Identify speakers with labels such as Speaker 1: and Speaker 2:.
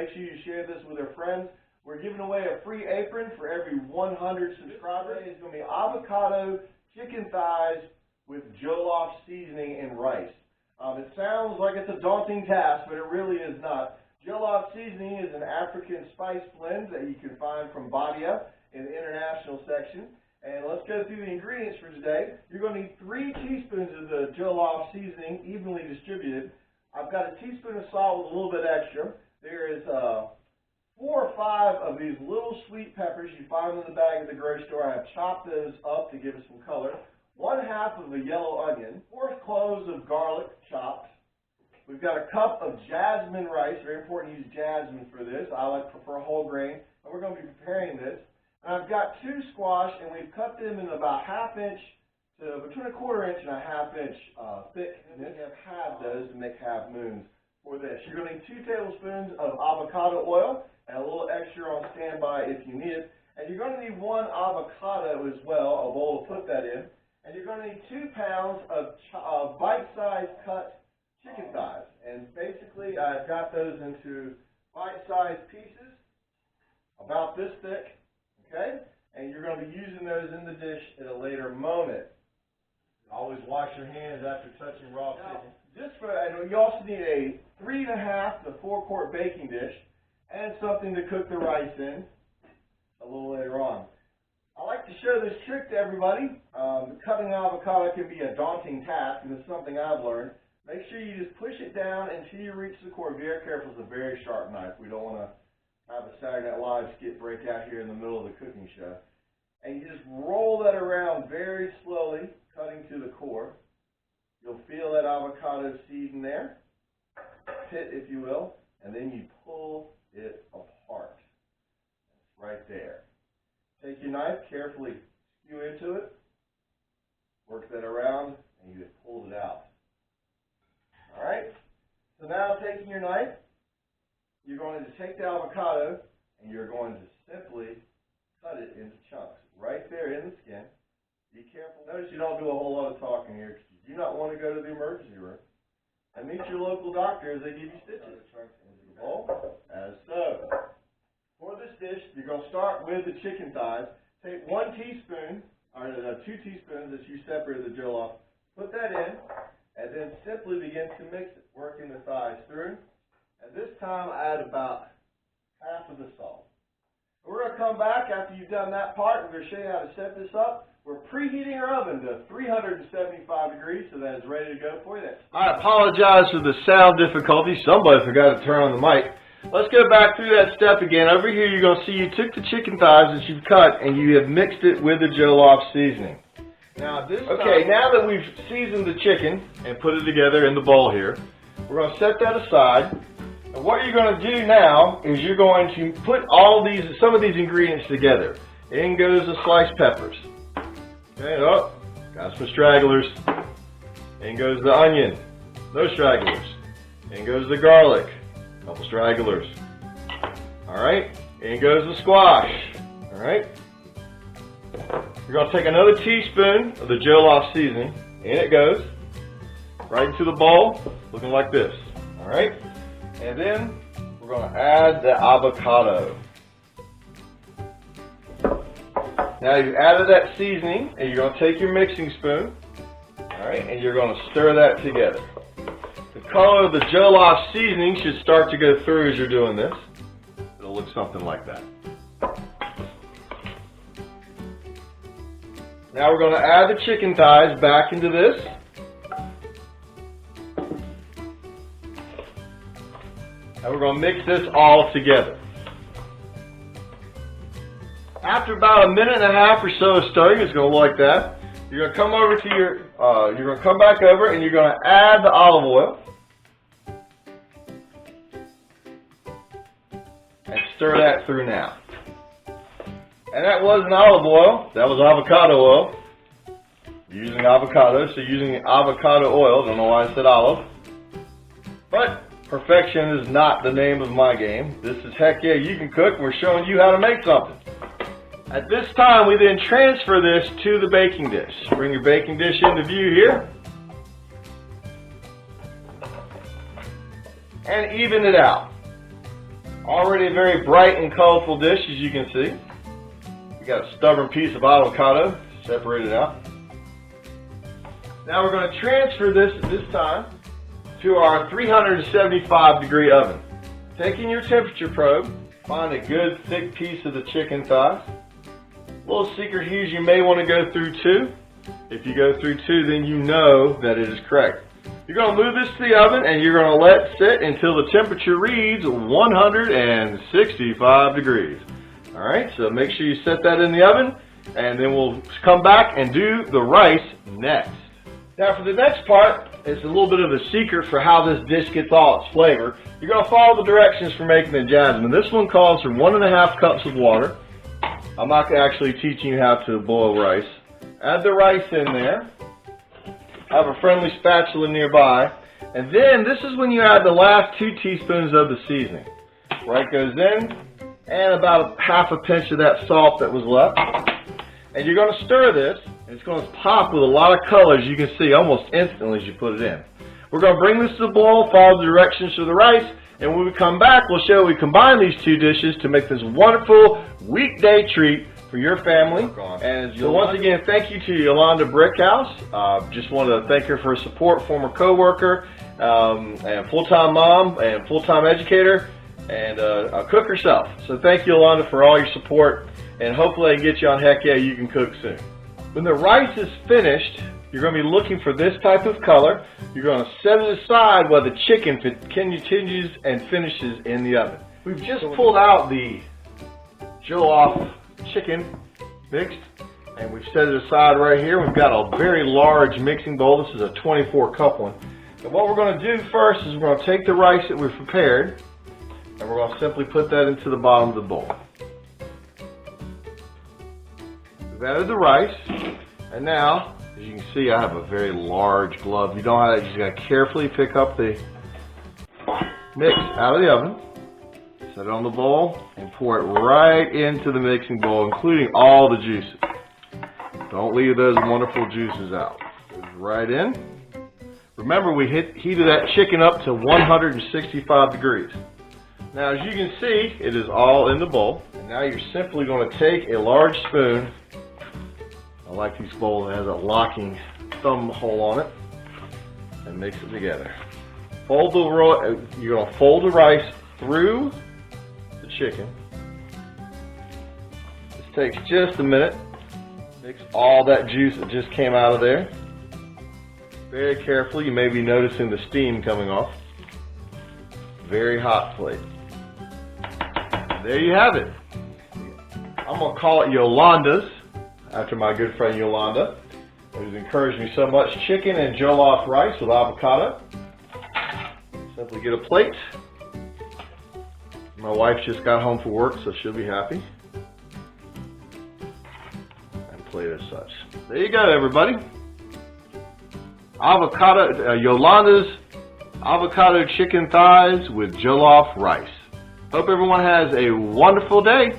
Speaker 1: make sure you share this with your friends. We're giving away a free apron for every 100 subscribers. It's going to be avocado chicken thighs with Jollof seasoning and rice. It sounds like it's a daunting task, but it really is not. Jollof seasoning is an African spice blend that you can find from Badia in the international section. And let's go through the ingredients for today. You're going to need 3 teaspoons of the Jollof seasoning, evenly distributed. I've got a teaspoon of salt with a little bit extra. There is 4 or 5 of these little sweet peppers you find in the bag at the grocery store. I have chopped those up to give it some color. 1/2 of a yellow onion. 4 cloves of garlic chopped. We've got a cup of jasmine rice. Very important to use jasmine for this. I prefer whole grain. And we're going to be preparing this. And I've got 2 squash, and we've cut them in about 1/2 inch to between 1/4 inch and 1/2 inch thick. And then we have halved those to make half moons for this. You're going to need 2 tablespoons of avocado oil and a little extra on standby if you need it. And you're going to need 1 avocado as well, a bowl to put that in. And you're going to need 2 pounds of bite-sized cut chicken thighs. And basically, I've got those into bite-sized pieces, about this thick, okay? And you're going to be using those in the dish at a later moment. Always wash your hands after touching raw chicken. You also need a 3.5 to 4 quart baking dish and something to cook the rice in a little later on. I like to show this trick to everybody. Cutting avocado can be a daunting task, and it's something I've learned. Make sure you just push it down until you reach the core. Be very careful, it's a very sharp knife. We don't want to have a Saturday Night Live skit break out here in the middle of the cooking show. And you just roll that around very slowly, cutting to the core. You'll feel that avocado seed in there, pit if you will, and then you pull it apart. It's right there. Take your knife, carefully skew into it, work that around, and you just pulled it out. All right? So now taking your knife, you're going to take the avocado, and you're going to simply cut it into chunks right there in the skin. Be careful. Notice you don't do a whole lot of talking here because you do not want to go to the emergency room. And meet your local doctor as they give you stitches. Into the bowl, as so. For this dish, you're going to start with the chicken thighs. Take 1 teaspoon, or 2 teaspoons that you separated the jollof. Put that in, and then simply begin to mix it, working the thighs through. And this time, add about 1/2 of the salt. We're going to come back after you've done that part. We're going to show you how to set this up. We're preheating our oven to 375 degrees, so that is ready to go for you. I apologize for the sound difficulty. Somebody forgot to turn on the mic. Let's go back through that step again. Over here, you're going to see you took the chicken thighs that you've cut, and you have mixed it with the Jollof seasoning. Now, now that we've seasoned the chicken and put it together in the bowl here, we're going to set that aside. And what you're going to do now is you're going to put some of these ingredients together. In goes the sliced peppers. Okay, oh, got some stragglers. In goes the onion. No stragglers. In goes the garlic. Couple stragglers. Alright, in goes the squash. Alright. You're going to take another teaspoon of the Jollof seasoning. In it goes. Right into the bowl, looking like this. Alright. And then we're going to add the avocado. Now you've added that seasoning, and you're going to take your mixing spoon. Alright, and you're going to stir that together. The color of the Jollof seasoning should start to go through as you're doing this. It'll look something like that. Now we're going to add the chicken thighs back into this. And we're going to mix this all together. After about 1.5 minutes or so of stirring, it's going to look like that. You're going to come over to you're going to come back over and you're going to add the olive oil. And stir that through now. And that wasn't olive oil, that was avocado oil. You're using avocado, so you're using avocado oil. Don't know why I said olive. But perfection is not the name of my game. This is heck yeah, you can cook. We're showing you how to make something. At this time, we then transfer this to the baking dish. Bring your baking dish into view here. And even it out. Already a very bright and colorful dish, as you can see. We got a stubborn piece of avocado separated out. Now we're going to transfer this at this time to our 375-degree oven. Taking your temperature probe, find a good thick piece of the chicken thighs. A little secret here is you may want to go through 2. If you go through 2, then you know that it is correct. You're going to move this to the oven and you're going to let it sit until the temperature reads 165 degrees. Alright, so make sure you set that in the oven and then we'll come back and do the rice next. Now for the next part, it's a little bit of a secret for how this dish gets all its flavor. You're going to follow the directions for making the jasmine. This one calls for 1.5 cups of water. I'm not actually teaching you how to boil rice. Add the rice in there. Have a friendly spatula nearby. And then this is when you add the last 2 teaspoons of the seasoning. Right goes in, and about half a pinch of that salt that was left. And you're going to stir this. It's going to pop with a lot of color, as you can see, almost instantly as you put it in. We're going to bring this to the boil, follow the directions for the rice, and when we come back, we'll show we combine these 2 dishes to make this wonderful weekday treat for your family. And so once again, thank you to Yolanda Brickhouse. Just wanted to thank her for her support, former co-worker, and full-time mom, and full-time educator, and a cook herself. So thank you, Yolanda, for all your support, and hopefully I can get you on Heck Yeah, You Can Cook soon. When the rice is finished, you're going to be looking for this type of color. You're going to set it aside while the chicken continues and finishes in the oven. We've just pulled out the Jollof chicken mixed, and we've set it aside right here. We've got a very large mixing bowl. This is a 24-cup one. And what we're going to do first is we're going to take the rice that we've prepared, and we're going to simply put that into the bottom of the bowl. We've added the rice, and now, as you can see, I have a very large glove. You don't have that. You just got to carefully pick up the mix out of the oven, set it on the bowl, and pour it right into the mixing bowl, including all the juices. Don't leave those wonderful juices out. Goes right in. Remember, we heated that chicken up to 165 degrees. Now, as you can see, it is all in the bowl. And now you're simply going to take a large spoon. I like these bowls that has a locking thumb hole on it, and mix it together. You're going to fold the rice through the chicken. This takes just a minute. Mix all that juice that just came out of there. Very carefully. You may be noticing the steam coming off. Very hot plate. There you have it. I'm going to call it Yolanda's, after my good friend Yolanda, who's encouraged me so much. Chicken and jollof rice with avocado. Simply get a plate. My wife just got home from work, so she'll be happy. And plate as such. There you go, everybody. Avocado, Yolanda's avocado chicken thighs with jollof rice. Hope everyone has a wonderful day.